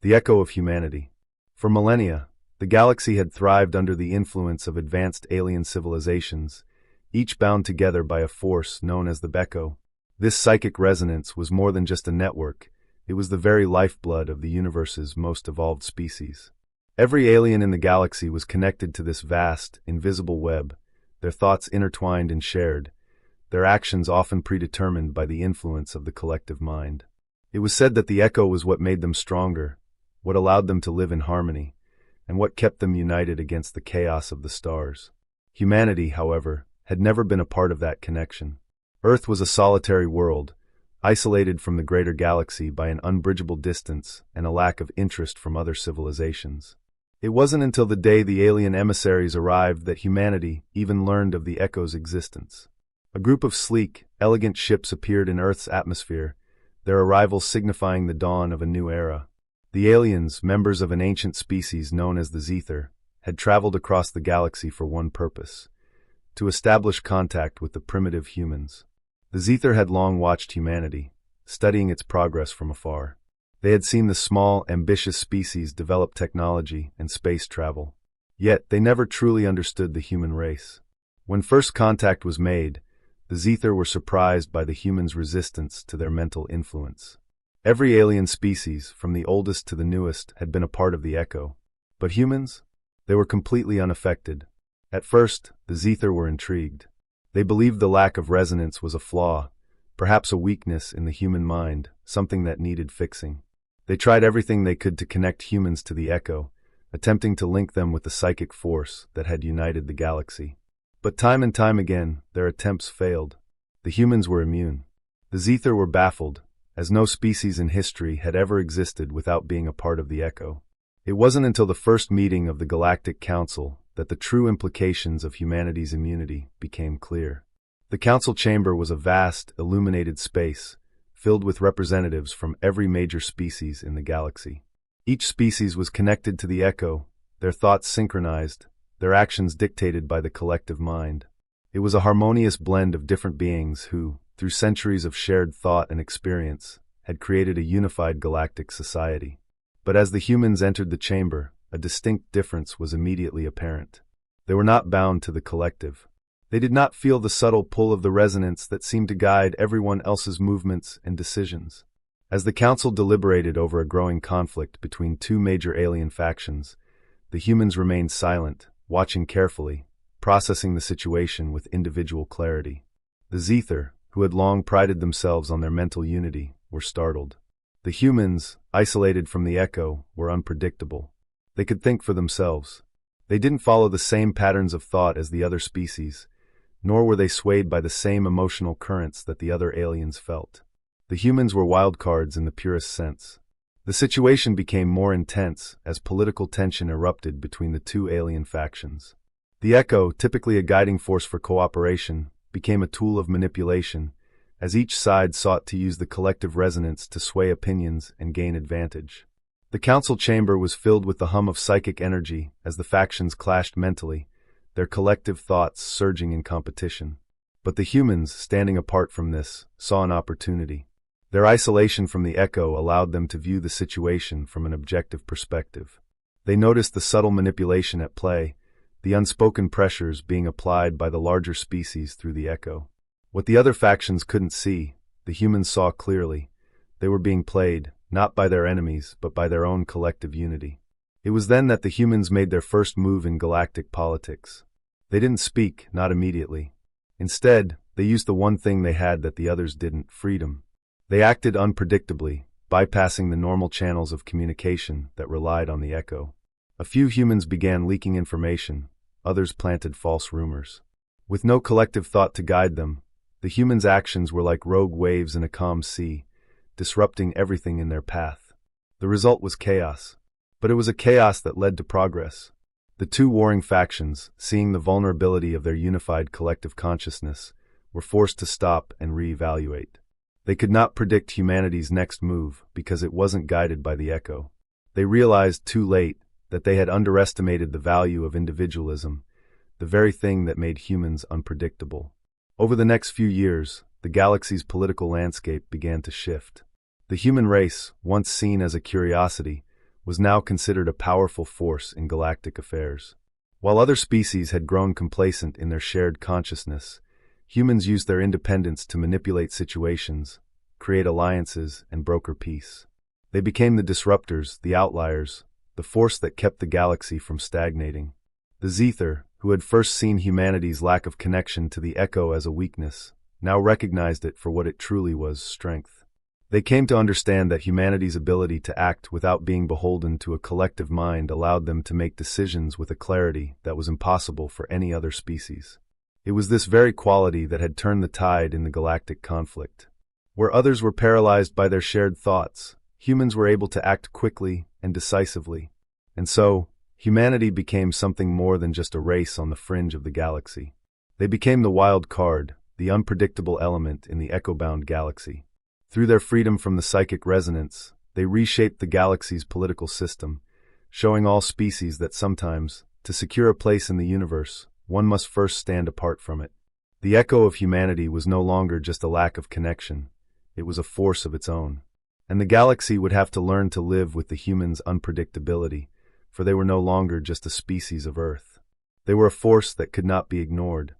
the echo of humanity. For millennia, the galaxy had thrived under the influence of advanced alien civilizations, each bound together by a force known as the echo. This psychic resonance was more than just a network, it was the very lifeblood of the universe's most evolved species. Every alien in the galaxy was connected to this vast, invisible web, their thoughts intertwined and shared, their actions often predetermined by the influence of the collective mind. It was said that the echo was what made them stronger, what allowed them to live in harmony, and what kept them united against the chaos of the stars. Humanity, however, had never been a part of that connection. Earth was a solitary world, isolated from the greater galaxy by an unbridgeable distance and a lack of interest from other civilizations. It wasn't until the day the alien emissaries arrived that humanity even learned of the echo's existence. A group of sleek, elegant ships appeared in Earth's atmosphere, their arrival signifying the dawn of a new era. The aliens, members of an ancient species known as the Zethar, had traveled across the galaxy for one purpose: to establish contact with the primitive humans. The Zethar had long watched humanity, studying its progress from afar. They had seen the small, ambitious species develop technology and space travel. Yet, they never truly understood the human race. When first contact was made, the Zethar were surprised by the humans' resistance to their mental influence. Every alien species, from the oldest to the newest, had been a part of the echo. But humans? They were completely unaffected. At first, the Zethar were intrigued. They believed the lack of resonance was a flaw, perhaps a weakness in the human mind, something that needed fixing. They tried everything they could to connect humans to the echo, attempting to link them with the psychic force that had united the galaxy. But time and time again, their attempts failed. The humans were immune. The Zethar were baffled, as no species in history had ever existed without being a part of the echo. It wasn't until the first meeting of the Galactic Council that the true implications of humanity's immunity became clear. The council chamber was a vast, illuminated space, filled with representatives from every major species in the galaxy. Each species was connected to the echo, their thoughts synchronized, their actions dictated by the collective mind. It was a harmonious blend of different beings who, through centuries of shared thought and experience, had created a unified galactic society. But as the humans entered the chamber, a distinct difference was immediately apparent. They were not bound to the collective. They did not feel the subtle pull of the resonance that seemed to guide everyone else's movements and decisions. As the council deliberated over a growing conflict between two major alien factions, the humans remained silent, watching carefully, processing the situation with individual clarity. The Zethar, who had long prided themselves on their mental unity, were startled. The humans, isolated from the echo, were unpredictable. They could think for themselves. They didn't follow the same patterns of thought as the other species, nor were they swayed by the same emotional currents that the other aliens felt. The humans were wild cards in the purest sense. The situation became more intense as political tension erupted between the two alien factions. The echo, typically a guiding force for cooperation, became a tool of manipulation, as each side sought to use the collective resonance to sway opinions and gain advantage. The council chamber was filled with the hum of psychic energy as the factions clashed mentally, their collective thoughts surging in competition. But the humans, standing apart from this, saw an opportunity. Their isolation from the echo allowed them to view the situation from an objective perspective. They noticed the subtle manipulation at play, the unspoken pressures being applied by the larger species through the echo. What the other factions couldn't see, the humans saw clearly. They were being played, not by their enemies, but by their own collective unity. It was then that the humans made their first move in galactic politics. They didn't speak, not immediately. Instead, they used the one thing they had that the others didn't: freedom. They acted unpredictably, bypassing the normal channels of communication that relied on the echo. A few humans began leaking information, others planted false rumors. With no collective thought to guide them, the humans' actions were like rogue waves in a calm sea, disrupting everything in their path. The result was chaos. But it was a chaos that led to progress. The two warring factions, seeing the vulnerability of their unified collective consciousness, were forced to stop and reevaluate. They could not predict humanity's next move because it wasn't guided by the echo. They realized too late that they had underestimated the value of individualism, the very thing that made humans unpredictable. Over the next few years, the galaxy's political landscape began to shift. The human race, once seen as a curiosity, was now considered a powerful force in galactic affairs. While other species had grown complacent in their shared consciousness, humans used their independence to manipulate situations, create alliances, and broker peace. They became the disruptors, the outliers, the force that kept the galaxy from stagnating. The Zethar, who had first seen humanity's lack of connection to the Echo as a weakness, now recognized it for what it truly was: strength. They came to understand that humanity's ability to act without being beholden to a collective mind allowed them to make decisions with a clarity that was impossible for any other species. It was this very quality that had turned the tide in the galactic conflict. Where others were paralyzed by their shared thoughts, humans were able to act quickly and decisively. And so, humanity became something more than just a race on the fringe of the galaxy. They became the wild card, the unpredictable element in the echo-bound galaxy. Through their freedom from the psychic resonance, they reshaped the galaxy's political system, showing all species that sometimes, to secure a place in the universe, one must first stand apart from it. The echo of humanity was no longer just a lack of connection, it was a force of its own. And the galaxy would have to learn to live with the humans' unpredictability, for they were no longer just a species of Earth. They were a force that could not be ignored,